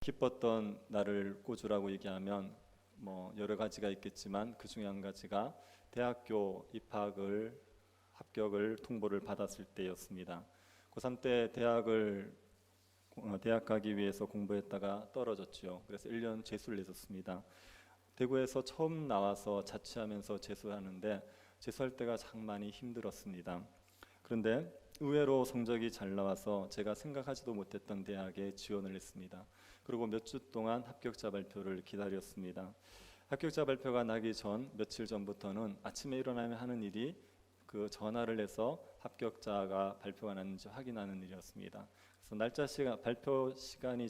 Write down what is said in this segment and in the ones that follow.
기뻤던 날을 꽂으라고 얘기하면 여러 가지가 있겠지만 그 중에 한 가지가 대학교 합격을 통보를 받았을 때였습니다. 고3 때 대학 가기 위해서 공부했다가 떨어졌죠. 그래서 1년 재수를 했었습니다. 대구에서 처음 나와서 자취하면서 재수하는데 재수할 때가 참 많이 힘들었습니다. 그런데 의외로 성적이 잘 나와서 제가 생각하지도 못했던 대학에 지원을 했습니다. 그리고 몇 주 동안 합격자 발표를 기다렸습니다. 합격자 발표가 나기 전 며칠 전부터는 아침에 일어나면 하는 일이 그 전화를 해서 합격자가 발표가 났는지 확인하는 일이었습니다. 그래서 발표 시간이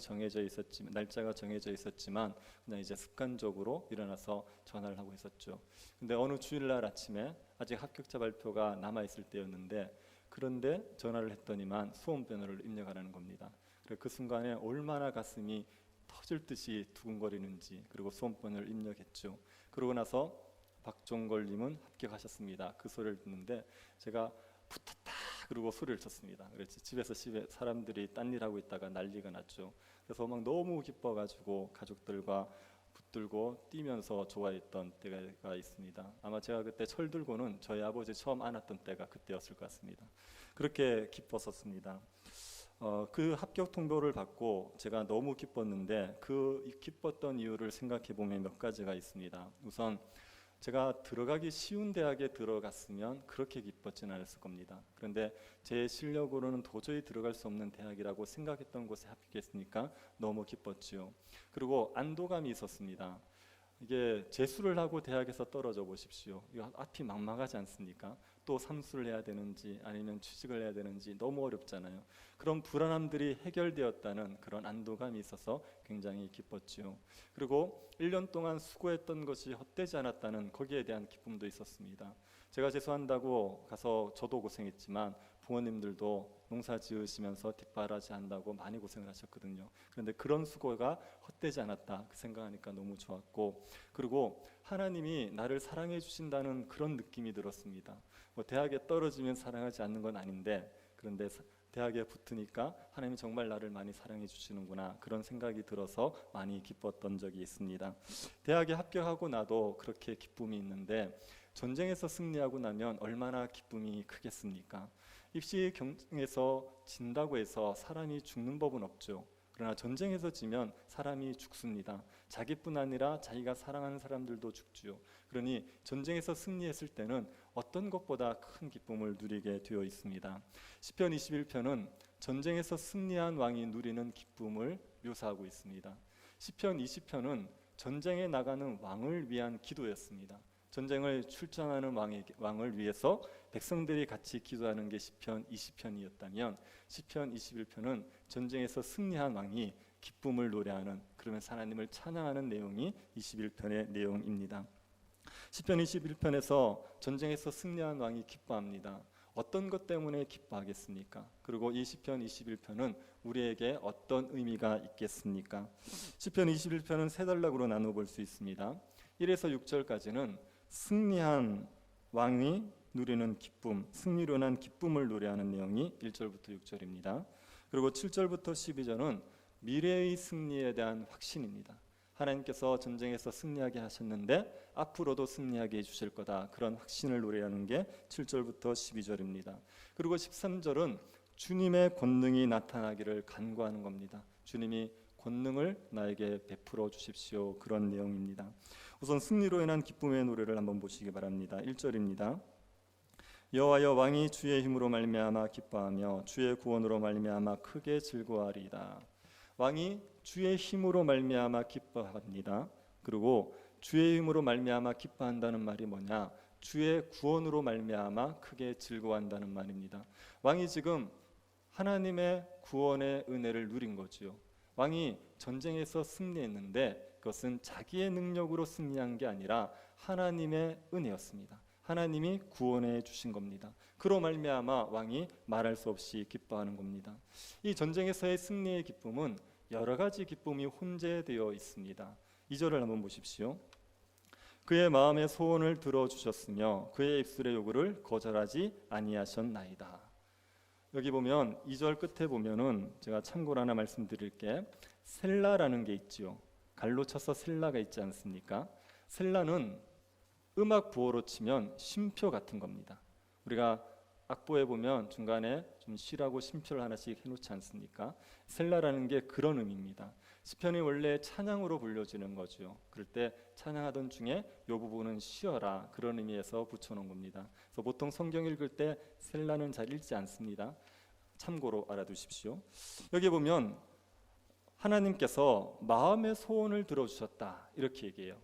날짜가 정해져 있었지만 그냥 이제 습관적으로 일어나서 전화를 하고 있었죠. 근데 어느 주일날 아침에 아직 합격자 발표가 남아 있을 때였는데 그런데 전화를 했더니만 수험 번호를 입력하라는 겁니다. 그 순간에 얼마나 가슴이 터질 듯이 두근거리는지, 그리고 수험 번호를 입력했죠. 그러고 나서 박종걸님은 합격하셨습니다. 그 소리를 듣는데 제가 붙었다 그러고 소리를 쳤습니다. 그래서 집에 사람들이 딴 일하고 있다가 난리가 났죠. 그래서 막 너무 기뻐가지고 가족들과 붙들고 뛰면서 좋아했던 때가 있습니다. 아마 제가 그때 철 들고는 저희 아버지 처음 안았던 때가 그때였을 것 같습니다. 그렇게 기뻤었습니다. 그 합격 통보를 받고 제가 너무 기뻤는데 그 기뻤던 이유를 생각해 보면 몇 가지가 있습니다. 우선 제가 들어가기 쉬운 대학에 들어갔으면 그렇게 기뻤지는 않았을 겁니다. 그런데 제 실력으로는 도저히 들어갈 수 없는 대학이라고 생각했던 곳에 합격했으니까 너무 기뻤지요. 그리고 안도감이 있었습니다. 이게 재수를 하고 대학에서 떨어져 보십시오. 이거 앞이 막막하지 않습니까? 또 삼수를 해야 되는지 아니면 취직을 해야 되는지 너무 어렵잖아요. 그런 불안함들이 해결되었다는 그런 안도감이 있어서 굉장히 기뻤지요. 그리고 1년 동안 수고했던 것이 헛되지 않았다는 거기에 대한 기쁨도 있었습니다. 제가 재수한다고 가서 저도 고생했지만 부모님들도 농사 지으시면서 뒷바라지 한다고 많이 고생을 하셨거든요. 그런데 그런 수고가 헛되지 않았다 그 생각하니까 너무 좋았고, 그리고 하나님이 나를 사랑해 주신다는 그런 느낌이 들었습니다. 대학에 떨어지면 사랑하지 않는 건 아닌데, 그런데 대학에 붙으니까 하나님이 정말 나를 많이 사랑해 주시는구나 그런 생각이 들어서 많이 기뻤던 적이 있습니다. 대학에 합격하고 나도 그렇게 기쁨이 있는데 전쟁에서 승리하고 나면 얼마나 기쁨이 크겠습니까? 입시 경쟁에서 진다고 해서 사람이 죽는 법은 없죠. 그러나 전쟁에서 지면 사람이 죽습니다. 자기뿐 아니라 자기가 사랑하는 사람들도 죽지요. 그러니 전쟁에서 승리했을 때는 어떤 것보다 큰 기쁨을 누리게 되어 있습니다. 시편 21편은 전쟁에서 승리한 왕이 누리는 기쁨을 묘사하고 있습니다. 시편 20편은 전쟁에 나가는 왕을 위한 기도였습니다. 전쟁을 출전하는 왕을 위해서 백성들이 같이 기도하는 게 시편 20편이었다면 시편 21편은 전쟁에서 승리한 왕이 기쁨을 노래하는, 그러면서 하나님을 찬양하는 내용이 21편의 내용입니다. 시편 21편에서 전쟁에서 승리한 왕이 기뻐합니다. 어떤 것 때문에 기뻐하겠습니까? 그리고 이 시편 21편은 우리에게 어떤 의미가 있겠습니까? 시편 21편은 세 단락으로 나눠볼 수 있습니다. 1에서 6절까지는 승리한 왕이 누리는 기쁨, 승리로 난 기쁨을 노래하는 내용이 1절부터 6절입니다. 그리고 7절부터 12절은 미래의 승리에 대한 확신입니다. 하나님께서 전쟁에서 승리하게 하셨는데 앞으로도 승리하게 해주실 거다, 그런 확신을 노래하는 게 7절부터 12절입니다. 그리고 13절은 주님의 권능이 나타나기를 간구하는 겁니다. 주님이 권능을 나에게 베풀어 주십시오, 그런 내용입니다. 우선 승리로 인한 기쁨의 노래를 한번 보시기 바랍니다. 1절입니다. 여호와여, 왕이 주의 힘으로 말미암아 기뻐하며 주의 구원으로 말미암아 크게 즐거워하리이다. 왕이 주의 힘으로 말미암아 기뻐합니다. 그리고 주의 힘으로 말미암아 기뻐한다는 말이 뭐냐? 주의 구원으로 말미암아 크게 즐거워한다는 말입니다. 왕이 지금 하나님의 구원의 은혜를 누린 거지요. 왕이 전쟁에서 승리했는데 그것은 자기의 능력으로 승리한 게 아니라 하나님의 은혜였습니다. 하나님이 구원해 주신 겁니다. 그로 말미암아 왕이 말할 수 없이 기뻐하는 겁니다. 이 전쟁에서의 승리의 기쁨은 여러 가지 기쁨이 혼재되어 있습니다. 2절을 한번 보십시오. 그의 마음의 소원을 들어주셨으며 그의 입술의 요구를 거절하지 아니하셨나이다. 여기 보면 2절 끝에 보면은 제가 참고로 하나 말씀드릴게, 셀라라는 게 있지요. 갈로 쳐서 셀라가 있지 않습니까? 셀라는 음악 부호로 치면 쉼표 같은 겁니다. 우리가 악보에 보면 중간에 좀 쉬라고 쉼표를 하나씩 해놓지 않습니까? 셀라라는 게 그런 의미입니다. 시편이 원래 찬양으로 불려지는 거죠. 그럴 때 찬양하던 중에 이 부분은 쉬어라, 그런 의미에서 붙여놓은 겁니다. 그래서 보통 성경 읽을 때 셀라는 잘 읽지 않습니다. 참고로 알아두십시오. 여기 보면 하나님께서 마음의 소원을 들어주셨다, 이렇게 얘기해요.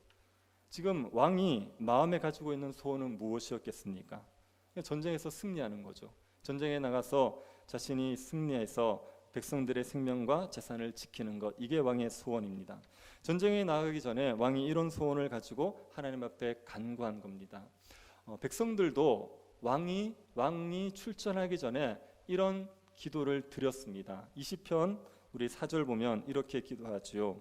지금 왕이 마음에 가지고 있는 소원은 무엇이었겠습니까? 전쟁에서 승리하는 거죠. 전쟁에 나가서 자신이 승리해서 백성들의 생명과 재산을 지키는 것, 이게 왕의 소원입니다. 전쟁에 나가기 전에 왕이 이런 소원을 가지고 하나님 앞에 간구한 겁니다. 백성들도 왕이 출전하기 전에 이런 기도를 드렸습니다. 20편 우리 4절 보면 이렇게 기도하지요.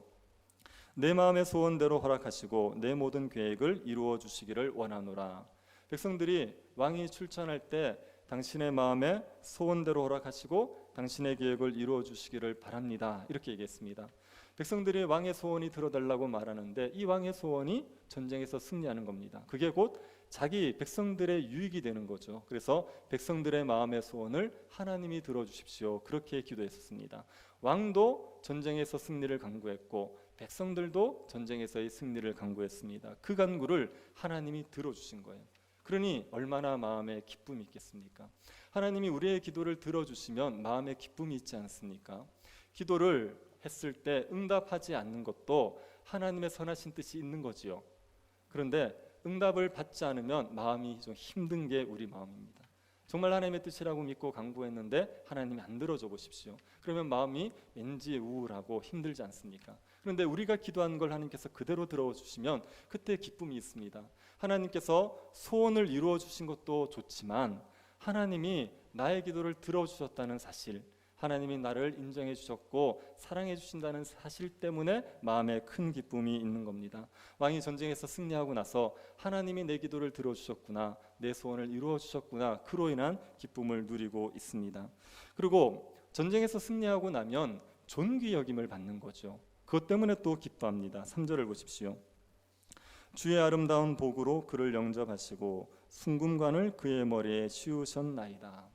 내 마음의 소원대로 허락하시고 내 모든 계획을 이루어 주시기를 원하노라. 백성들이 왕이 출전할 때 당신의 마음의 소원대로 허락하시고 당신의 계획을 이루어 주시기를 바랍니다, 이렇게 얘기했습니다. 백성들이 왕의 소원이 들어달라고 말하는데 이 왕의 소원이 전쟁에서 승리하는 겁니다. 그게 곧 자기 백성들의 유익이 되는 거죠. 그래서 백성들의 마음의 소원을 하나님이 들어주십시오, 그렇게 기도했었습니다. 왕도 전쟁에서 승리를 간구했고 백성들도 전쟁에서의 승리를 간구했습니다. 그 간구를 하나님이 들어주신 거예요. 그러니 얼마나 마음에 기쁨이 있겠습니까? 하나님이 우리의 기도를 들어주시면 마음에 기쁨이 있지 않습니까? 기도를 했을 때 응답하지 않는 것도 하나님의 선하신 뜻이 있는 거지요. 그런데 응답을 받지 않으면 마음이 좀 힘든 게 우리 마음입니다. 정말 하나님의 뜻이라고 믿고 간구했는데 하나님이 안 들어줘 보십시오. 그러면 마음이 왠지 우울하고 힘들지 않습니까? 그런데 우리가 기도한 걸 하나님께서 그대로 들어주시면 그때 기쁨이 있습니다. 하나님께서 소원을 이루어 주신 것도 좋지만 하나님이 나의 기도를 들어주셨다는 사실, 하나님이 나를 인정해 주셨고 사랑해 주신다는 사실 때문에 마음에 큰 기쁨이 있는 겁니다. 왕이 전쟁에서 승리하고 나서 하나님이 내 기도를 들어주셨구나, 내 소원을 이루어 주셨구나, 그로 인한 기쁨을 누리고 있습니다. 그리고 전쟁에서 승리하고 나면 존귀 여김을 받는 거죠. 그것 때문에 또 기뻐합니다. 3절을 보십시오. 주의 아름다운 복으로 그를 영접하시고 순금관을 그의 머리에 씌우셨나이다.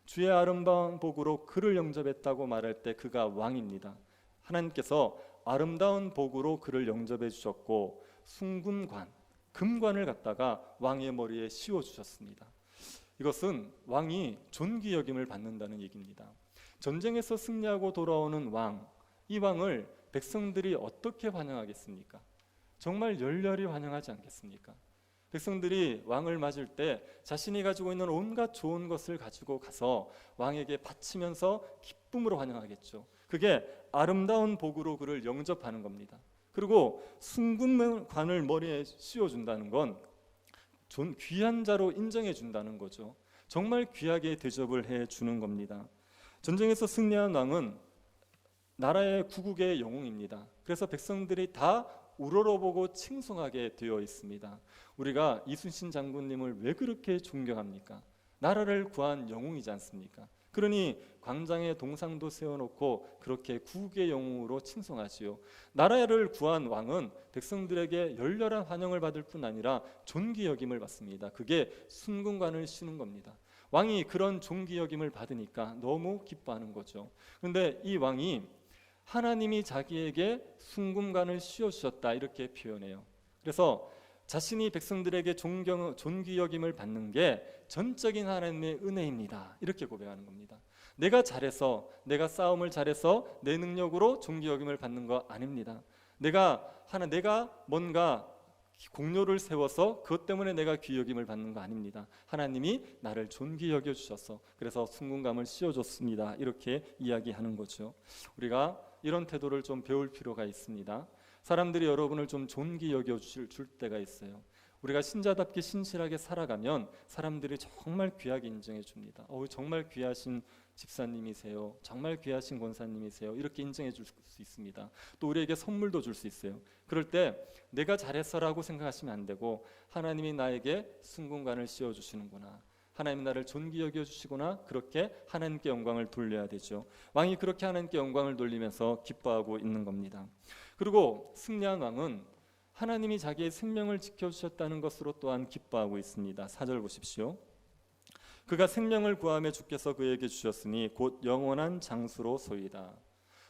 주의 아름다운 복으로 그를 영접했다고 말할 때 그가 왕입니다. 하나님께서 아름다운 복으로 그를 영접해 주셨고 순금관, 금관을 갖다가 왕의 머리에 씌워 주셨습니다. 이것은 왕이 존귀 여김을 받는다는 얘기입니다. 전쟁에서 승리하고 돌아오는 왕, 이 왕을 백성들이 어떻게 환영하겠습니까? 정말 열렬히 환영하지 않겠습니까? 백성들이 왕을 맞을 때 자신이 가지고 있는 온갖 좋은 것을 가지고 가서 왕에게 바치면서 기쁨으로 환영하겠죠. 그게 아름다운 복으로 그를 영접하는 겁니다. 그리고 순금관을 머리에 씌워준다는 건 귀한 자로 인정해 준다는 거죠. 정말 귀하게 대접을 해주는 겁니다. 전쟁에서 승리한 왕은 나라의 구국의 영웅입니다. 그래서 백성들이 다 우러러보고 칭송하게 되어 있습니다. 우리가 이순신 장군님을 왜 그렇게 존경합니까? 나라를 구한 영웅이지 않습니까? 그러니 광장에 동상도 세워놓고 그렇게 구국의 영웅으로 칭송하지요. 나라를 구한 왕은 백성들에게 열렬한 환영을 받을 뿐 아니라 존귀 여김을 받습니다. 그게 순금관을 씌우는 겁니다. 왕이 그런 존귀 여김을 받으니까 너무 기뻐하는 거죠. 그런데 이 왕이 하나님이 자기에게 순금관을 씌워주셨다, 이렇게 표현해요. 그래서 자신이 백성들에게 존귀 여김을 받는 게 전적인 하나님의 은혜입니다, 이렇게 고백하는 겁니다. 내가 잘해서, 내가 싸움을 잘해서 내 능력으로 존귀 여김을 받는 거 아닙니다. 내가 뭔가 공로를 세워서 그것 때문에 내가 귀 여김을 받는 거 아닙니다. 하나님이 나를 존귀 여겨 주셔서 그래서 순금관을 씌워줬습니다, 이렇게 이야기하는 거죠. 우리가 이런 태도를 좀 배울 필요가 있습니다. 사람들이 여러분을 좀 존귀 여겨줄 때가 있어요. 우리가 신자답게 신실하게 살아가면 사람들이 정말 귀하게 인정해 줍니다. 정말 귀하신 집사님이세요, 정말 귀하신 권사님이세요, 이렇게 인정해 줄 수 있습니다. 또 우리에게 선물도 줄 수 있어요. 그럴 때 내가 잘했어라고 생각하시면 안 되고 하나님이 나에게 순금관을 씌워주시는구나, 하나님 나를 존귀 여겨주시구나. 그렇게 하나님께 영광을 돌려야 되죠. 왕이 그렇게 하나님께 영광을 돌리면서 기뻐하고 있는 겁니다. 그리고 승리한 왕은 하나님이 자기의 생명을 지켜주셨다는 것으로 또한 기뻐하고 있습니다. 4절 보십시오. 그가 생명을 구하며 주께서 그에게 주셨으니 곧 영원한 장수로소이다.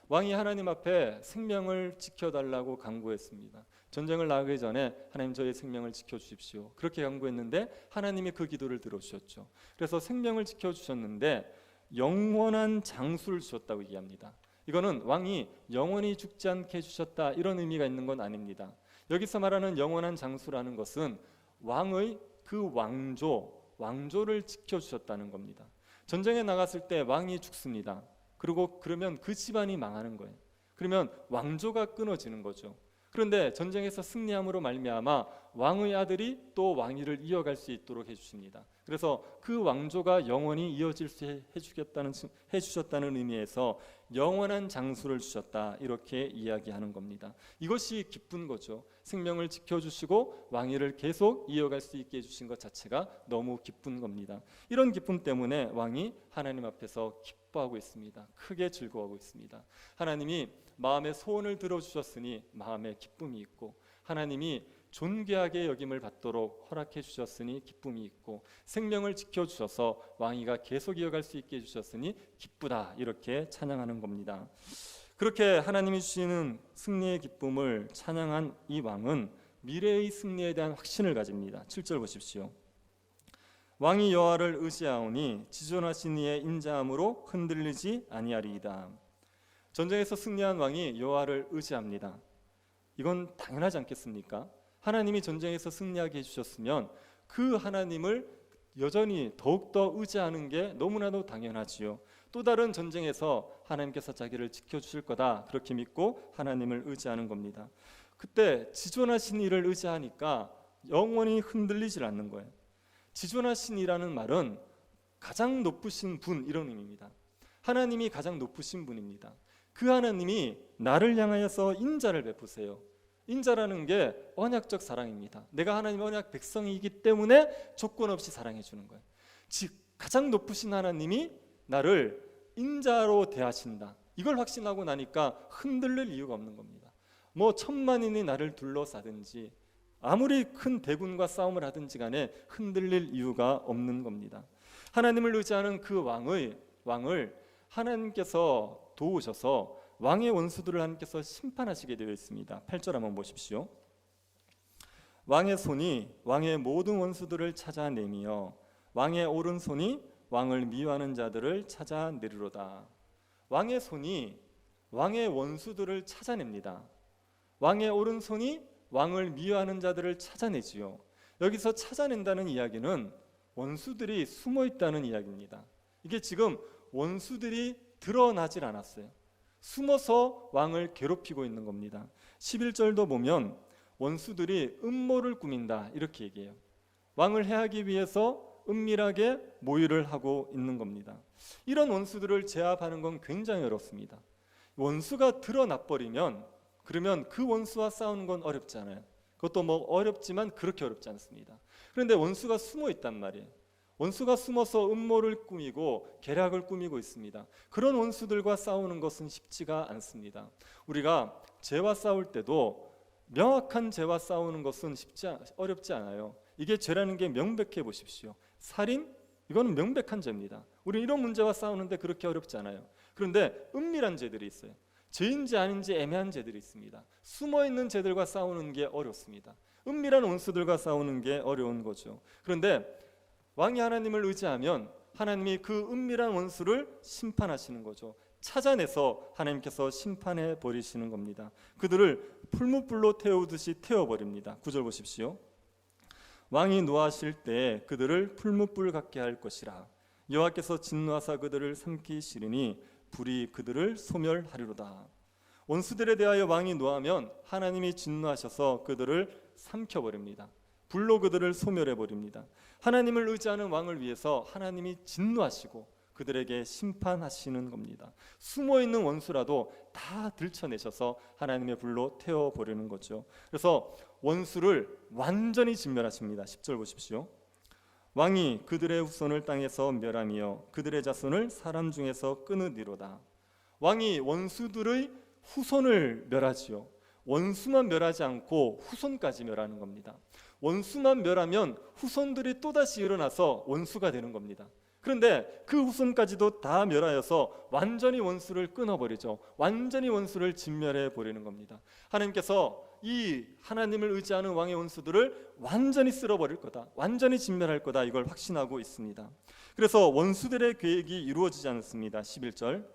왕이 하나님 앞에 생명을 지켜달라고 간구했습니다. 전쟁을 나가기 전에 하나님 저의 생명을 지켜주십시오. 그렇게 간구했는데 하나님이 그 기도를 들어주셨죠. 그래서 생명을 지켜주셨는데 영원한 장수를 주셨다고 얘기합니다. 이거는 왕이 영원히 죽지 않게 해주셨다 이런 의미가 있는 건 아닙니다. 여기서 말하는 영원한 장수라는 것은 왕의 그 왕조를 지켜주셨다는 겁니다. 전쟁에 나갔을 때 왕이 죽습니다. 그러면 그 집안이 망하는 거예요. 그러면 왕조가 끊어지는 거죠. 그런데 전쟁에서 승리함으로 말미암아 왕의 아들이 또 왕위를 이어갈 수 있도록 해주십니다. 그래서 그 왕조가 영원히 이어질 수 해주셨다는 의미에서 영원한 장수를 주셨다 이렇게 이야기하는 겁니다. 이것이 기쁜 거죠. 생명을 지켜주시고 왕위를 계속 이어갈 수 있게 해주신 것 자체가 너무 기쁜 겁니다. 이런 기쁨 때문에 왕이 하나님 앞에서 기뻐하고 있습니다. 크게 즐거워하고 있습니다. 하나님이 마음의 소원을 들어주셨으니 마음에 기쁨이 있고, 하나님이 존귀하게 여김을 받도록 허락해 주셨으니 기쁨이 있고, 생명을 지켜주셔서 왕위가 계속 이어갈 수 있게 해주셨으니 기쁘다 이렇게 찬양하는 겁니다. 그렇게 하나님이 주시는 승리의 기쁨을 찬양한 이 왕은 미래의 승리에 대한 확신을 가집니다. 7절 보십시오. 왕이 여호와를 의지하오니 지존하신 이의 인자함으로 흔들리지 아니하리이다. 전쟁에서 승리한 왕이 여호와를 의지합니다. 이건 당연하지 않겠습니까? 하나님이 전쟁에서 승리하게 해주셨으면 그 하나님을 여전히 더욱더 의지하는 게 너무나도 당연하지요. 또 다른 전쟁에서 하나님께서 자기를 지켜주실 거다 그렇게 믿고 하나님을 의지하는 겁니다. 그때 지존하신 이를 의지하니까 영원히 흔들리질 않는 거예요. 지존하신 이라는 말은 가장 높으신 분 이런 의미입니다. 하나님이 가장 높으신 분입니다. 그 하나님이 나를 향하여서 인자를 베푸세요. 인자라는 게 언약적 사랑입니다. 내가 하나님의 언약 백성이기 때문에 조건 없이 사랑해 주는 거예요. 즉 가장 높으신 하나님이 나를 인자로 대하신다. 이걸 확신하고 나니까 흔들릴 이유가 없는 겁니다. 뭐 천만인이 나를 둘러싸든지 아무리 큰 대군과 싸움을 하든지 간에 흔들릴 이유가 없는 겁니다. 하나님을 의지하는 그 왕을 하나님께서 도우셔서 왕의 원수들을 하나님께서 심판하시게 되어 있습니다. 8절 한번 보십시오. 왕의 손이 왕의 모든 원수들을 찾아내며 왕의 오른손이 왕을 미워하는 자들을 찾아내리로다. 왕의 손이 왕의 원수들을 찾아냅니다. 왕의 오른손이 왕을 미워하는 자들을 찾아내지요. 여기서 찾아낸다는 이야기는 원수들이 숨어 있다는 이야기입니다. 이게 지금 원수들이 드러나질 않았어요. 숨어서 왕을 괴롭히고 있는 겁니다. 11절도 보면 원수들이 음모를 꾸민다 이렇게 얘기해요. 왕을 해하기 위해서 은밀하게 모의를 하고 있는 겁니다. 이런 원수들을 제압하는 건 굉장히 어렵습니다. 원수가 드러나 버리면 그러면 그 원수와 싸우는 건 어렵지 않아요. 그것도 뭐 어렵지만 그렇게 어렵지 않습니다. 그런데 원수가 숨어 있단 말이에요. 원수가 숨어서 음모를 꾸미고 계략을 꾸미고 있습니다. 그런 원수들과 싸우는 것은 쉽지가 않습니다. 우리가 죄와 싸울 때도 명확한 죄와 싸우는 것은 어렵지 않아요. 이게 죄라는 게 명백해 보십시오. 살인? 이거는 명백한 죄입니다. 우리 이런 문제와 싸우는데 그렇게 어렵지 않아요. 그런데 은밀한 죄들이 있어요. 죄인지 아닌지 애매한 죄들이 있습니다. 숨어있는 죄들과 싸우는 게 어렵습니다. 은밀한 원수들과 싸우는 게 어려운 거죠. 그런데 왕이 하나님을 의지하면 하나님이 그 은밀한 원수를 심판하시는 거죠. 찾아내서 하나님께서 심판해 버리시는 겁니다. 그들을 풀무불로 태우듯이 태워버립니다. 9절 보십시오. 왕이 노하실 때 그들을 풀무불 같게 할 것이라. 여호와께서 진노하사 그들을 삼키시리니 불이 그들을 소멸하리로다. 원수들에 대하여 왕이 노하면 하나님이 진노하셔서 그들을 삼켜버립니다. 불로 그들을 소멸해버립니다. 하나님을 의지하는 왕을 위해서 하나님이 진노하시고 그들에게 심판하시는 겁니다. 숨어있는 원수라도 다 들춰내셔서 하나님의 불로 태워버리는 거죠. 그래서 원수를 완전히 진멸하십니다. 10절 보십시오. 왕이 그들의 후손을 땅에서 멸하며 그들의 자손을 사람 중에서 끊으리로다. 왕이 원수들의 후손을 멸하지요. 원수만 멸하지 않고 후손까지 멸하는 겁니다. 원수만 멸하면 후손들이 또다시 일어나서 원수가 되는 겁니다. 그런데 그 후손까지도 다 멸하여서 완전히 원수를 끊어버리죠. 완전히 원수를 진멸해 버리는 겁니다. 하나님께서 이 하나님을 의지하는 왕의 원수들을 완전히 쓸어버릴 거다, 완전히 진멸할 거다, 이걸 확신하고 있습니다. 그래서 원수들의 계획이 이루어지지 않습니다. 11절,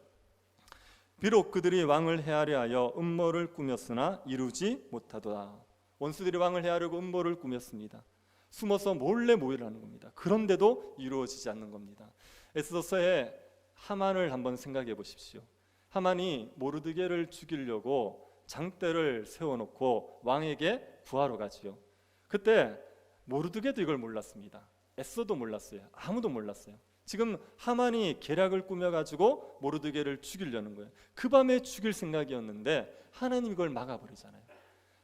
비록 그들이 왕을 해하려 하여 음모를 꾸몄으나 이루지 못하도다. 원수들이 왕을 해하려고 음모를 꾸몄습니다. 숨어서 몰래 모의를 하는 겁니다. 그런데도 이루어지지 않는 겁니다. 에스더서의 하만을 한번 생각해 보십시오. 하만이 모르드게를 죽이려고 장대를 세워놓고 왕에게 구하러 가지요. 그때 모르드게도 이걸 몰랐습니다. 에스더도 몰랐어요. 아무도 몰랐어요. 지금 하만이 계략을 꾸며가지고 모르드게를 죽이려는 거예요. 그 밤에 죽일 생각이었는데 하나님이 이걸 막아버리잖아요.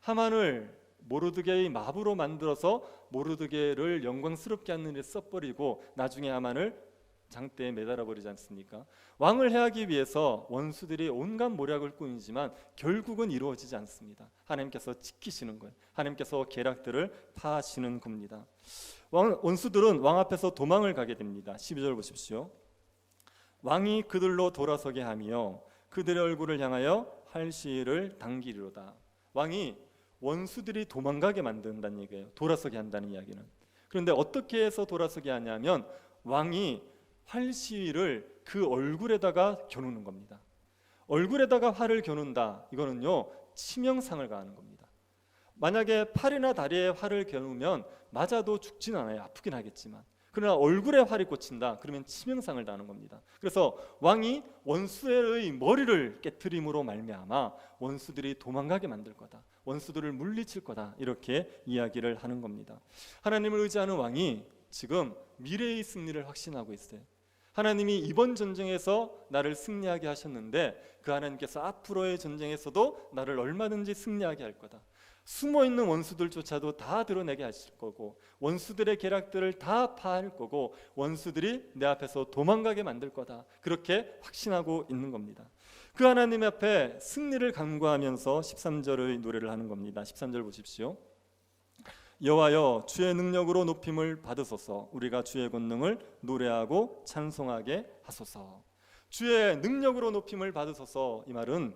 하만을 모르드게의 마부로 만들어서 모르드게를 영광스럽게 하는 일에 써버리고 나중에 하만을 장대에 매달아 버리지 않습니까? 왕을 해하기 위해서 원수들이 온갖 모략을 꾸미지만 결국은 이루어지지 않습니다. 하나님께서 지키시는 거예요. 하나님께서 계략들을 파하시는 겁니다. 원수들은 왕 앞에서 도망을 가게 됩니다. 12절 보십시오. 왕이 그들로 돌아서게 하며 그들의 얼굴을 향하여 활시위를 당기리로다. 왕이 원수들이 도망가게 만든다는 얘기예요. 돌아서게 한다는 이야기는. 그런데 어떻게 해서 돌아서게 하냐면 왕이 활시위를 그 얼굴에다가 겨누는 겁니다. 얼굴에다가 활을 겨눈다, 이거는요 치명상을 가하는 겁니다. 만약에 팔이나 다리에 활을 겨누면 맞아도 죽진 않아요. 아프긴 하겠지만. 그러나 얼굴에 활이 꽂힌다, 그러면 치명상을 당하는 겁니다. 그래서 왕이 원수의 머리를 깨트림으로 말미암아 원수들이 도망가게 만들 거다, 원수들을 물리칠 거다, 이렇게 이야기를 하는 겁니다. 하나님을 의지하는 왕이 지금 미래의 승리를 확신하고 있어요. 하나님이 이번 전쟁에서 나를 승리하게 하셨는데 그 하나님께서 앞으로의 전쟁에서도 나를 얼마든지 승리하게 할 거다. 숨어있는 원수들조차도 다 드러내게 하실 거고 원수들의 계략들을 다 파할 거고 원수들이 내 앞에서 도망가게 만들 거다, 그렇게 확신하고 있는 겁니다. 그 하나님 앞에 승리를 간구하면서 13절의 노래를 하는 겁니다. 13절 보십시오. 여호와여 주의 능력으로 높임을 받으소서. 우리가 주의 권능을 노래하고 찬송하게 하소서. 주의 능력으로 높임을 받으소서. 이 말은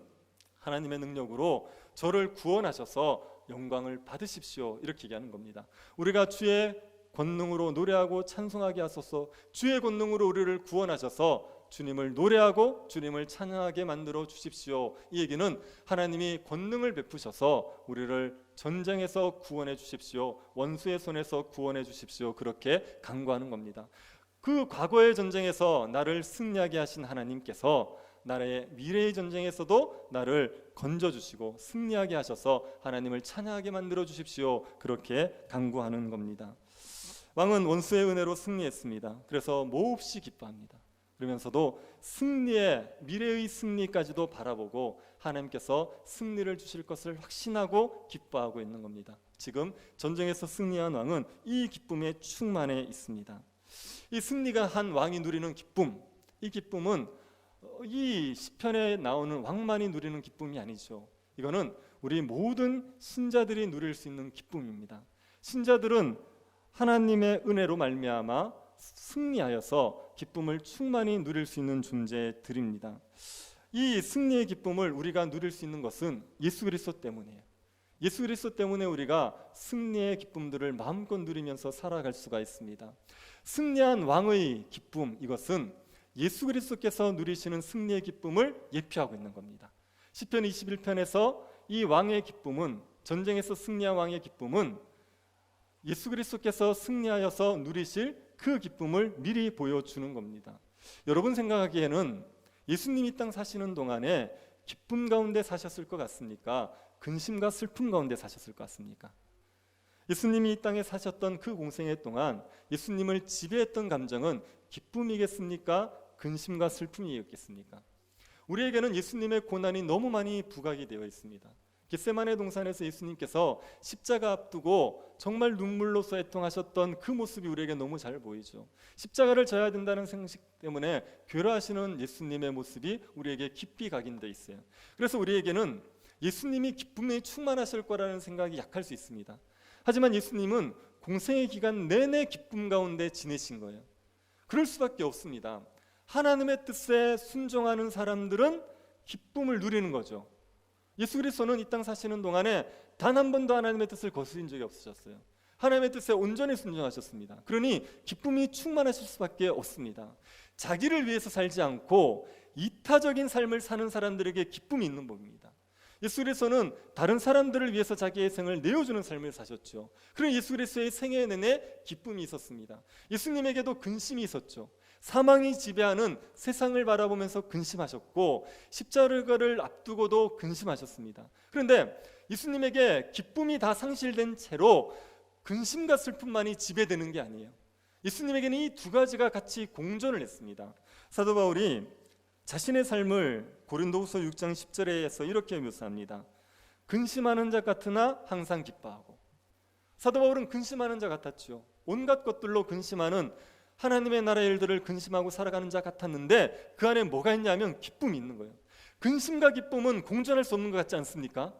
하나님의 능력으로 저를 구원하셔서 영광을 받으십시오, 이렇게 얘기하는 겁니다. 우리가 주의 권능으로 노래하고 찬송하게 하소서. 주의 권능으로 우리를 구원하셔서 주님을 노래하고 주님을 찬양하게 만들어 주십시오. 이 얘기는 하나님이 권능을 베푸셔서 우리를 전쟁에서 구원해 주십시오, 원수의 손에서 구원해 주십시오, 그렇게 간구하는 겁니다. 그 과거의 전쟁에서 나를 승리하게 하신 하나님께서 나의 미래의 전쟁에서도 나를 건져주시고 승리하게 하셔서 하나님을 찬양하게 만들어 주십시오, 그렇게 간구하는 겁니다. 왕은 원수의 은혜로 승리했습니다. 그래서 몹시 기뻐합니다. 그러면서도 승리의 미래의 승리까지도 바라보고 하나님께서 승리를 주실 것을 확신하고 기뻐하고 있는 겁니다. 지금 전쟁에서 승리한 왕은 이 기쁨에 충만해 있습니다. 이 승리가 한 왕이 누리는 기쁨, 이 기쁨은 이 시편에 나오는 왕만이 누리는 기쁨이 아니죠. 이거는 우리 모든 신자들이 누릴 수 있는 기쁨입니다. 신자들은 하나님의 은혜로 말미암아 승리하여서 기쁨을 충만히 누릴 수 있는 존재들입니다. 이 승리의 기쁨을 우리가 누릴 수 있는 것은 예수 그리스도 때문이에요. 예수 그리스도 때문에 우리가 승리의 기쁨들을 마음껏 누리면서 살아갈 수가 있습니다. 승리한 왕의 기쁨, 이것은 예수 그리스도께서 누리시는 승리의 기쁨을 예표하고 있는 겁니다. 시편 21편에서 이 왕의 기쁨은, 전쟁에서 승리한 왕의 기쁨은 예수 그리스도께서 승리하여서 누리실 그 기쁨을 미리 보여주는 겁니다. 여러분 생각하기에는 예수님이 이 땅 사시는 동안에 기쁨 가운데 사셨을 것 같습니까? 근심과 슬픔 가운데 사셨을 것 같습니까? 예수님이 이 땅에 사셨던 그 공생애 동안 예수님을 지배했던 감정은 기쁨이겠습니까? 근심과 슬픔이겠습니까? 우리에게는 예수님의 고난이 너무 많이 부각이 되어 있습니다. 겟세마네 동산에서 예수님께서 십자가 앞두고 정말 눈물로써 애통하셨던 그 모습이 우리에게 너무 잘 보이죠. 십자가를 져야 된다는 생각 때문에 괴로워하시는 예수님의 모습이 우리에게 깊이 각인되어 있어요. 그래서 우리에게는 예수님이 기쁨에 충만하실 거라는 생각이 약할 수 있습니다. 하지만 예수님은 공생의 기간 내내 기쁨 가운데 지내신 거예요. 그럴 수밖에 없습니다. 하나님의 뜻에 순종하는 사람들은 기쁨을 누리는 거죠. 예수 그리스도는 이 땅 사시는 동안에 단 한 번도 하나님의 뜻을 거스린 적이 없으셨어요. 하나님의 뜻에 온전히 순종하셨습니다. 그러니 기쁨이 충만하실 수밖에 없습니다. 자기를 위해서 살지 않고 이타적인 삶을 사는 사람들에게 기쁨이 있는 법입니다. 예수 그리스도는 다른 사람들을 위해서 자기의 생을 내어주는 삶을 사셨죠. 그런 예수 그리스도의 생애 내내 기쁨이 있었습니다. 예수님에게도 근심이 있었죠. 사망이 지배하는 세상을 바라보면서 근심하셨고 십자가를 앞두고도 근심하셨습니다. 그런데 예수님에게 기쁨이 다 상실된 채로 근심과 슬픔만이 지배되는 게 아니에요. 예수님에게는 이 두 가지가 같이 공존을 했습니다. 사도 바울이 자신의 삶을 고린도후서 6장 10절에서 이렇게 묘사합니다. 근심하는 자 같으나 항상 기뻐하고. 사도 바울은 근심하는 자 같았죠. 온갖 것들로 근심하는 하나님의 나라의 일들을 근심하고 살아가는 자 같았는데 그 안에 뭐가 있냐면 기쁨이 있는 거예요. 근심과 기쁨은 공존할 수 없는 것 같지 않습니까?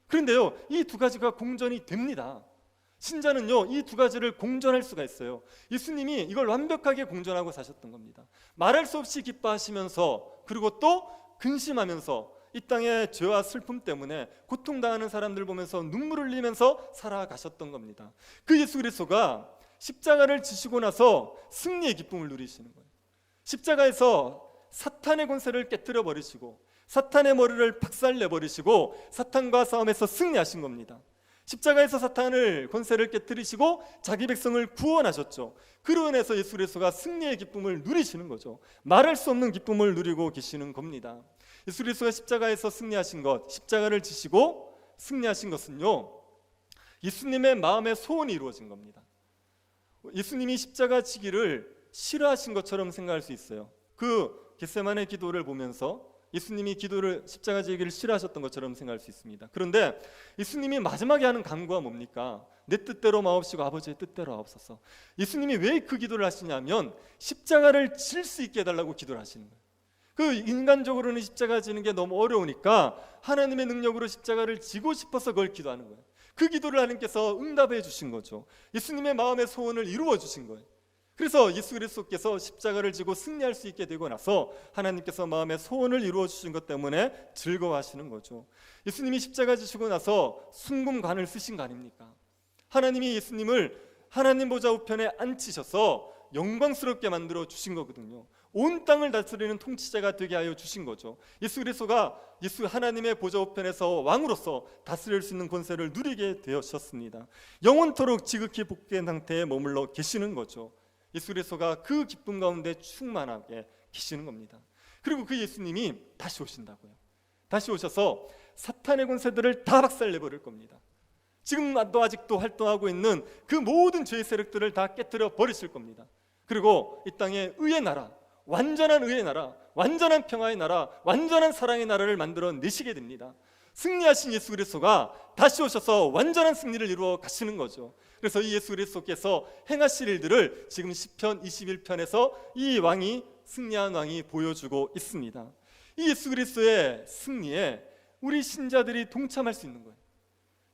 그런데요, 이 두 가지가 공존이 됩니다. 신자는요, 이 두 가지를 공존할 수가 있어요. 예수님이 이걸 완벽하게 공존하고 사셨던 겁니다. 말할 수 없이 기뻐하시면서 그리고 또 근심하면서 이 땅의 죄와 슬픔 때문에 고통당하는 사람들 보면서 눈물을 흘리면서 살아가셨던 겁니다. 그 예수 그리스도가 십자가를 지시고 나서 승리의 기쁨을 누리시는 거예요. 십자가에서 사탄의 권세를 깨뜨려 버리시고 사탄의 머리를 박살내 버리시고 사탄과 싸움에서 승리하신 겁니다. 십자가에서 사탄을 권세를 깨뜨리시고 자기 백성을 구원하셨죠. 그로 인해서 예수 그리스도가 승리의 기쁨을 누리시는 거죠. 말할 수 없는 기쁨을 누리고 계시는 겁니다. 예수 그리스도가 십자가에서 승리하신 것, 십자가를 지시고 승리하신 것은요, 예수님의 마음의 소원이 이루어진 겁니다. 예수님이 십자가 지기를 싫어하신 것처럼 생각할 수 있어요. 그 겟세마네 기도를 보면서 예수님이 기도를 십자가 지기를 싫어하셨던 것처럼 생각할 수 있습니다. 그런데 예수님이 마지막에 하는 간구가 뭡니까? 내 뜻대로 마옵시고 아버지의 뜻대로 하옵소서. 예수님이 왜 그 기도를 하시냐면 십자가를 질 수 있게 해달라고 기도를 하시는 거예요. 그 인간적으로는 십자가 지는 게 너무 어려우니까 하나님의 능력으로 십자가를 지고 싶어서 그걸 기도하는 거예요. 그 기도를 하나님께서 응답해 주신 거죠. 예수님의 마음의 소원을 이루어 주신 거예요. 그래서 예수 그리스도께서 십자가를 지고 승리할 수 있게 되고 나서 하나님께서 마음의 소원을 이루어 주신 것 때문에 즐거워하시는 거죠. 예수님이 십자가 지시고 나서 순금관을 쓰신 거 아닙니까? 하나님이 예수님을 하나님 보좌 우편에 앉히셔서 영광스럽게 만들어 주신 거거든요. 온 땅을 다스리는 통치자가 되게 하여 주신 거죠. 예수 그리스도가 예수 하나님의 보좌 우편에서 왕으로서 다스릴 수 있는 권세를 누리게 되셨습니다. 영원토록 지극히 복된 상태에 머물러 계시는 거죠. 예수 그리스도가 그 기쁨 가운데 충만하게 계시는 겁니다. 그리고 그 예수님이 다시 오신다고요. 다시 오셔서 사탄의 권세들을 다 박살내버릴 겁니다. 지금도 아직도 활동하고 있는 그 모든 죄의 세력들을 다 깨뜨려 버리실 겁니다. 그리고 이 땅에 의의 나라, 완전한 의의 나라, 완전한 평화의 나라, 완전한 사랑의 나라를 만들어 내시게 됩니다. 승리하신 예수 그리스도가 다시 오셔서 완전한 승리를 이루어 가시는 거죠. 그래서 이 예수 그리스도께서 행하실 일들을 지금 시편 21편에서 이 왕이 승리한 왕이 보여주고 있습니다. 이 예수 그리스도의 승리에 우리 신자들이 동참할 수 있는 거예요.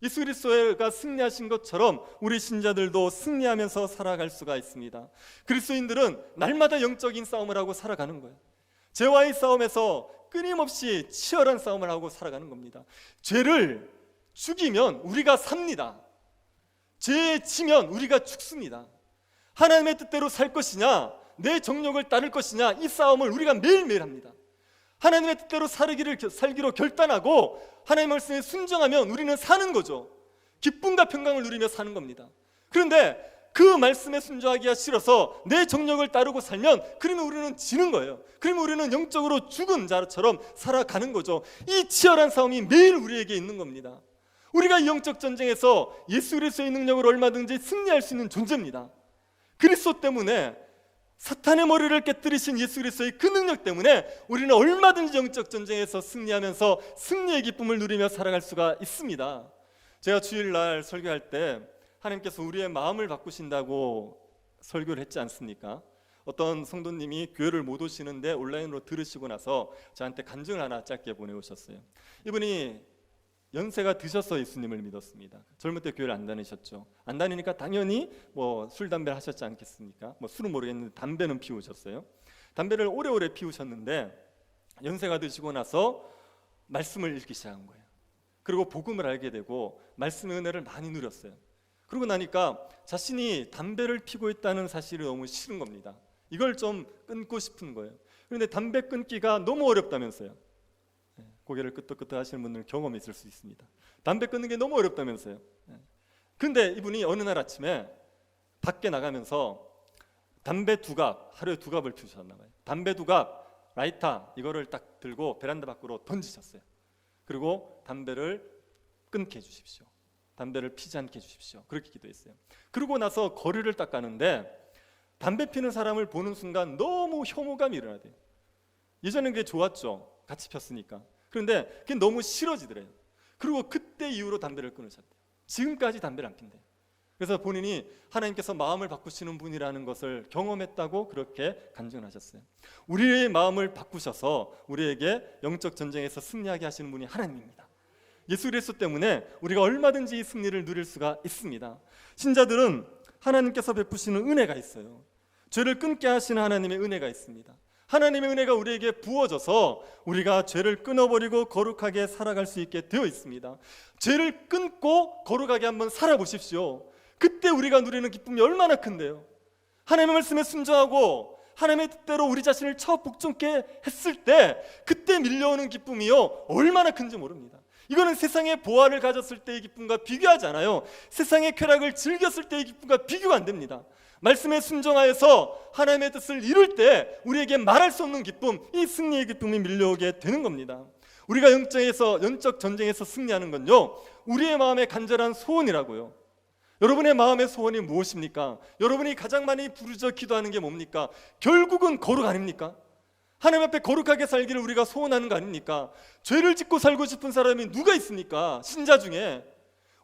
예수 그리스도가 승리하신 것처럼 우리 신자들도 승리하면서 살아갈 수가 있습니다. 그리스도인들은 날마다 영적인 싸움을 하고 살아가는 거예요. 죄와의 싸움에서 끊임없이 치열한 싸움을 하고 살아가는 겁니다. 죄를 죽이면 우리가 삽니다. 죄에 치면 우리가 죽습니다. 하나님의 뜻대로 살 것이냐, 내 정욕을 따를 것이냐, 이 싸움을 우리가 매일매일 합니다. 하나님의 뜻대로 살기로 결단하고 하나님의 말씀에 순종하면 우리는 사는 거죠. 기쁨과 평강을 누리며 사는 겁니다. 그런데 그 말씀에 순종하기가 싫어서 내 정욕을 따르고 살면 그러면 우리는 지는 거예요. 그러면 우리는 영적으로 죽은 자처럼 살아가는 거죠. 이 치열한 싸움이 매일 우리에게 있는 겁니다. 우리가 이 영적 전쟁에서 예수 그리스도의 능력으로 얼마든지 승리할 수 있는 존재입니다. 그리스도 때문에 사탄의 머리를 깨뜨리신 예수 그리스도의 그 능력 때문에 우리는 얼마든지 영적 전쟁에서 승리하면서 승리의 기쁨을 누리며 살아갈 수가 있습니다. 제가 주일날 설교할 때 하나님께서 우리의 마음을 바꾸신다고 설교를 했지 않습니까? 어떤 성도님이 교회를 못 오시는데 온라인으로 들으시고 나서 저한테 간증을 하나 짧게 보내오셨어요. 이분이 연세가 드셔서 예수님을 믿었습니다. 젊을 때 교회를 안 다니셨죠. 안 다니니까 당연히 술 담배를 하셨지 않겠습니까? 술은 모르겠는데 담배는 피우셨어요. 담배를 오래오래 피우셨는데 연세가 드시고 나서 말씀을 읽기 시작한 거예요. 그리고 복음을 알게 되고 말씀의 은혜를 많이 누렸어요. 그러고 나니까 자신이 담배를 피고 있다는 사실이 너무 싫은 겁니다. 이걸 좀 끊고 싶은 거예요. 그런데 담배 끊기가 너무 어렵다면서요. 고개를 끄덕끄덕 하시는 분들 경험이 있을 수 있습니다. 담배 끊는 게 너무 어렵다면서요. 근데 이분이 어느 날 아침에 밖에 나가면서 담배 2갑, 하루에 2갑을 피우셨나 봐요. 담배 2갑, 라이터 이거를 딱 들고 베란다 밖으로 던지셨어요. 그리고 담배를 끊게 해주십시오. 담배를 피지 않게 해주십시오. 그렇게 기도했어요. 그러고 나서 거리를 딱 가는데 담배 피는 사람을 보는 순간 너무 혐오감이 일어나대요. 예전엔 그게 좋았죠. 같이 폈으니까. 그런데 그게 너무 싫어지더래요. 그리고 그때 이후로 담배를 끊으셨대요. 지금까지 담배를 안 핀대요. 그래서 본인이 하나님께서 마음을 바꾸시는 분이라는 것을 경험했다고 그렇게 간증하셨어요. 우리의 마음을 바꾸셔서 우리에게 영적 전쟁에서 승리하게 하시는 분이 하나님입니다. 예수 그리스도 때문에 우리가 얼마든지 이 승리를 누릴 수가 있습니다. 신자들은 하나님께서 베푸시는 은혜가 있어요. 죄를 끊게 하시는 하나님의 은혜가 있습니다. 하나님의 은혜가 우리에게 부어져서 우리가 죄를 끊어버리고 거룩하게 살아갈 수 있게 되어 있습니다. 죄를 끊고 거룩하게 한번 살아보십시오. 그때 우리가 누리는 기쁨이 얼마나 큰데요. 하나님의 말씀에 순종하고 하나님의 뜻대로 우리 자신을 복종케 했을 때 그때 밀려오는 기쁨이요 얼마나 큰지 모릅니다. 이거는 세상의 보화를 가졌을 때의 기쁨과 비교하지 않아요. 세상의 쾌락을 즐겼을 때의 기쁨과 비교가 안 됩니다. 말씀에 순종하여서 하나님의 뜻을 이룰 때 우리에게 말할 수 없는 기쁨, 이 승리의 기쁨이 밀려오게 되는 겁니다. 우리가 영적 전쟁에서 승리하는 건요 우리의 마음의 간절한 소원이라고요. 여러분의 마음의 소원이 무엇입니까? 여러분이 가장 많이 부르짖어 기도하는 게 뭡니까? 결국은 거룩 아닙니까? 하나님 앞에 거룩하게 살기를 우리가 소원하는 거 아닙니까? 죄를 짓고 살고 싶은 사람이 누가 있습니까? 신자 중에.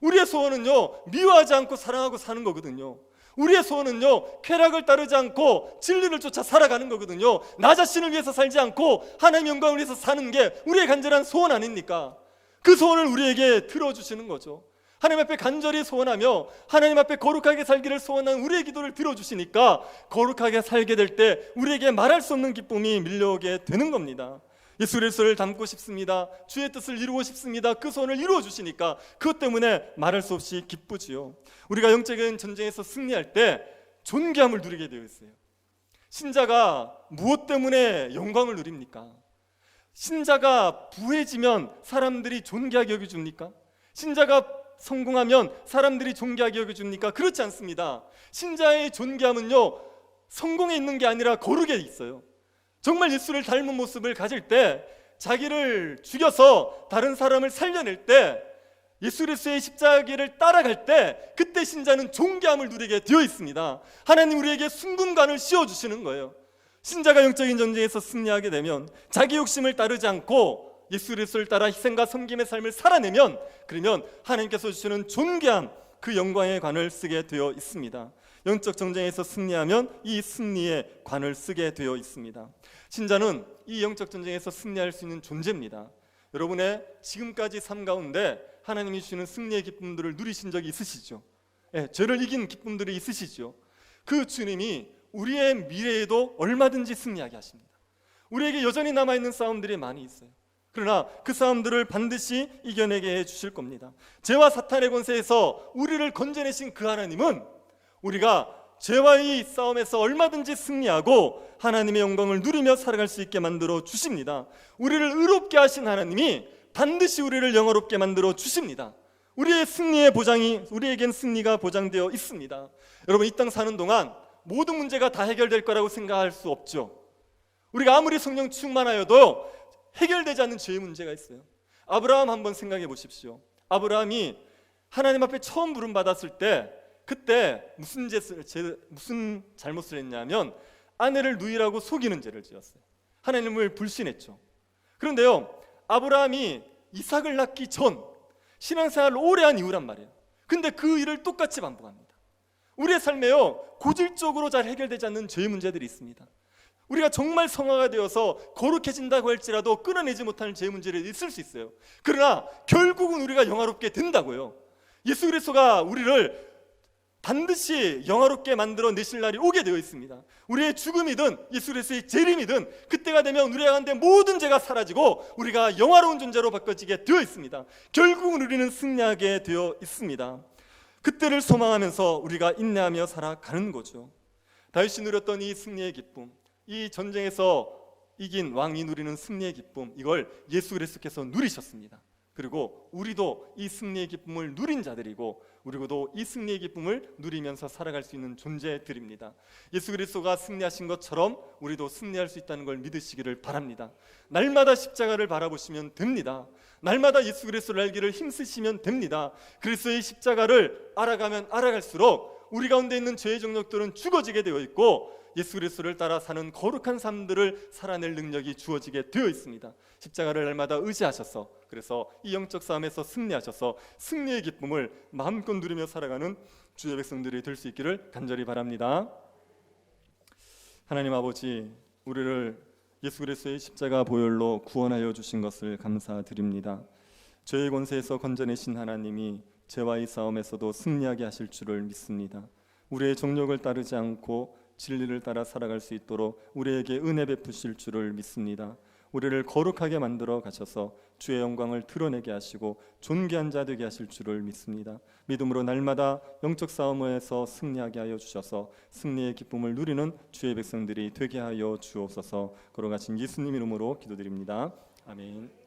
우리의 소원은요 미워하지 않고 사랑하고 사는 거거든요. 우리의 소원은요 쾌락을 따르지 않고 진리를 쫓아 살아가는 거거든요. 나 자신을 위해서 살지 않고 하나님의 영광을 위해서 사는 게 우리의 간절한 소원 아닙니까? 그 소원을 우리에게 들어주시는 거죠. 하나님 앞에 간절히 소원하며 하나님 앞에 거룩하게 살기를 소원하는 우리의 기도를 들어주시니까 거룩하게 살게 될 때 우리에게 말할 수 없는 기쁨이 밀려오게 되는 겁니다. 예수 그리스도를 닮고 싶습니다. 주의 뜻을 이루고 싶습니다. 그 소원을 이루어 주시니까 그것 때문에 말할 수 없이 기쁘지요. 우리가 영적인 전쟁에서 승리할 때 존귀함을 누리게 되어 있어요. 신자가 무엇 때문에 영광을 누립니까? 신자가 부해지면 사람들이 존귀하게 여겨줍니까? 신자가 성공하면 사람들이 존귀하게 여겨줍니까? 그렇지 않습니다. 신자의 존귀함은요 성공에 있는 게 아니라 거룩에 있어요. 정말 예수를 닮은 모습을 가질 때, 자기를 죽여서 다른 사람을 살려낼 때, 예수 그리스도의 십자가를 따라갈 때 그때 신자는 존귀함을 누리게 되어 있습니다. 하나님 우리에게 순금관을 씌워주시는 거예요. 신자가 영적인 전쟁에서 승리하게 되면 자기 욕심을 따르지 않고 예수 그리스도를 따라 희생과 섬김의 삶을 살아내면, 그러면 하나님께서 주시는 존귀함, 그 영광의 관을 쓰게 되어 있습니다. 영적 전쟁에서 승리하면 이 승리의 관을 쓰게 되어 있습니다. 신자는 이 영적 전쟁에서 승리할 수 있는 존재입니다. 여러분의 지금까지 삶 가운데 하나님이 주시는 승리의 기쁨들을 누리신 적이 있으시죠? 죄를 이긴 기쁨들이 있으시죠? 그 주님이 우리의 미래에도 얼마든지 승리하게 하십니다. 우리에게 여전히 남아있는 싸움들이 많이 있어요. 그러나 그 싸움들을 반드시 이겨내게 해주실 겁니다. 죄와 사탄의 권세에서 우리를 건져내신 그 하나님은 우리가 죄와의 싸움에서 얼마든지 승리하고 하나님의 영광을 누리며 살아갈 수 있게 만들어 주십니다. 우리를 의롭게 하신 하나님이 반드시 우리를 영화롭게 만들어 주십니다. 우리의 승리의 보장이, 우리에겐 승리가 보장되어 있습니다. 여러분, 이 땅 사는 동안 모든 문제가 다 해결될 거라고 생각할 수 없죠. 우리가 아무리 성령 충만하여도 해결되지 않는 죄의 문제가 있어요. 아브라함 한번 생각해 보십시오. 아브라함이 하나님 앞에 처음 부름 받았을 때 그때 무슨 잘못을 했냐면 아내를 누이라고 속이는 죄를 지었어요. 하나님을 불신했죠. 그런데요, 아브라함이 이삭을 낳기 전 신앙생활을 오래 한 이후란 말이에요. 근데 그 일을 똑같이 반복합니다. 우리의 삶에요, 고질적으로 잘 해결되지 않는 죄의 문제들이 있습니다. 우리가 정말 성화가 되어서 거룩해진다고 할지라도 끊어내지 못하는 죄의 문제를 있을 수 있어요. 그러나 결국은 우리가 영화롭게 된다고요. 예수 그리스도가 우리를 반드시 영화롭게 만들어 내실 날이 오게 되어 있습니다. 우리의 죽음이든 예수 그리스도의 재림이든 그때가 되면 우리 가운데 모든 죄가 사라지고 우리가 영화로운 존재로 바꿔지게 되어 있습니다. 결국은 우리는 승리하게 되어 있습니다. 그때를 소망하면서 우리가 인내하며 살아가는 거죠. 다윗이 누렸던 이 승리의 기쁨, 이 전쟁에서 이긴 왕이 누리는 승리의 기쁨, 이걸 예수 그리스도께서 누리셨습니다. 그리고 우리도 이 승리의 기쁨을 누린 자들이고 우리도 이 승리의 기쁨을 누리면서 살아갈 수 있는 존재들입니다. 예수 그리스도가 승리하신 것처럼 우리도 승리할 수 있다는 걸 믿으시기를 바랍니다. 날마다 십자가를 바라보시면 됩니다. 날마다 예수 그리스도를 알기를 힘쓰시면 됩니다. 그리스도의 십자가를 알아가면 알아갈수록 우리 가운데 있는 죄의 정욕들은 죽어지게 되어 있고 예수 그리스도를 따라 사는 거룩한 삶들을 살아낼 능력이 주어지게 되어 있습니다. 십자가를 날마다 의지하셔서, 그래서 이 영적 싸움에서 승리하셔서 승리의 기쁨을 마음껏 누리며 살아가는 주의 백성들이 될 수 있기를 간절히 바랍니다. 하나님 아버지, 우리를 예수 그리스도의 십자가 보혈로 구원하여 주신 것을 감사드립니다. 죄의 권세에서 건져내신 하나님이 죄와 이 싸움에서도 승리하게 하실 줄을 믿습니다. 우리의 정욕을 따르지 않고 진리를 따라 살아갈 수 있도록 우리에게 은혜 베푸실 줄을 믿습니다. 우리를 거룩하게 만들어 가셔서 주의 영광을 드러내게 하시고 존귀한 자 되게 하실 줄을 믿습니다. 믿음으로 날마다 영적 싸움에서 승리하게 하여 주셔서 승리의 기쁨을 누리는 주의 백성들이 되게 하여 주옵소서. 걸어가신 예수님 이름으로 기도드립니다. 아멘.